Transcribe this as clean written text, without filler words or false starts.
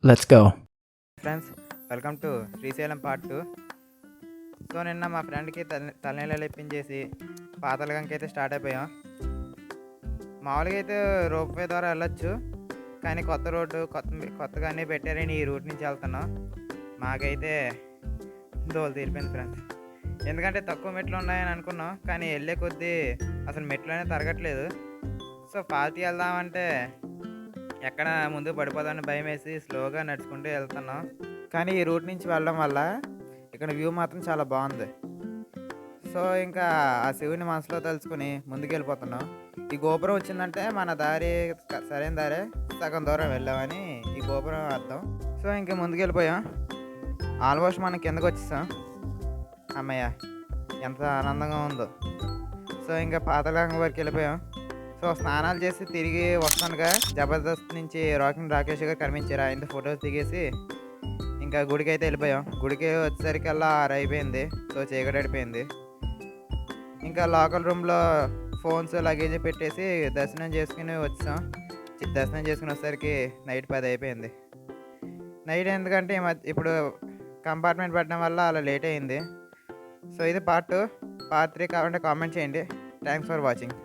Let's go. Friends, welcome to Srisailam part 2. So నిన్న మా ఫ్రెండ్కి తలనీళ్ళు ఇప్పించేసి పాతాళగంగకి అయితే స్టార్ట్ అయిపోయాం. మామూలుగా అయితే రోప్వే ద్వారా వెళ్ళొచ్చు, కానీ కొత్త రోడ్డు కొత్తగా అన్నీ పెట్టారని ఈ రూట్ నుంచి వెళ్తున్నాం. మాకైతే దోలు తీరిపోయింది ఫ్రెండ్స్. ఎందుకంటే తక్కువ మెట్లు ఉన్నాయని అనుకున్నాం, కానీ వెళ్ళే కొద్దీ అసలు మెట్లు అనేది తరగట్లేదు. సో పాతి వెళ్దామంటే ఎక్కడ ముందు పడిపోదామని భయం వేసి స్లోగా నడుచుకుంటూ వెళ్తున్నాం. కానీ ఈ రూట్ నుంచి వెళ్ళడం వల్ల ఇక్కడ వ్యూ మాత్రం చాలా బాగుంది. సో ఇంకా ఆ శివుని మనసులో తలుచుకుని ముందుకు వెళ్ళిపోతున్నాం. ఈ గోపురం వచ్చిందంటే మన దారి సరైన దారే, సగం దూరం వెళ్ళామని ఈ గోపురం అర్థం. సో ఇంక ముందుకు వెళ్ళిపోయాం. ఆల్మోస్ట్ మనం కిందకు వచ్చేసాం. అమ్మయ్య, ఎంత ఆనందంగా ఉందో. సో ఇంకా పాతాళగంగ వరకు వెళ్ళిపోయాం. సో స్నానాలు చేసి తిరిగి వస్తానుగా జబర్దస్త్ నుంచి రాకేష్ గారు కనిపించారు. ఆయనతో ఫొటోస్ దిగేసి ఇంకా గుడికి అయితే వెళ్ళిపోయాం. గుడికి వచ్చేసరికి అలా 6 అయిపోయింది. సో చీకటి పడిపోయింది. ఇంకా లోకల్ రూమ్లో ఫోన్స్ లగేజ్ పెట్టేసి దర్శనం చేసుకుని వచ్చాం. దర్శనం చేసుకుని వచ్చేసరికి నైట్ 10 అయిపోయింది. నైట్ ఎందుకంటే ఇప్పుడు కంపార్ట్మెంట్ పెట్టడం వల్ల అలా లేట్ అయింది. సో ఇది పార్ట్ 2. పార్ట్ 3 కావాలంటే కామెంట్ చేయండి. Thanks for watching.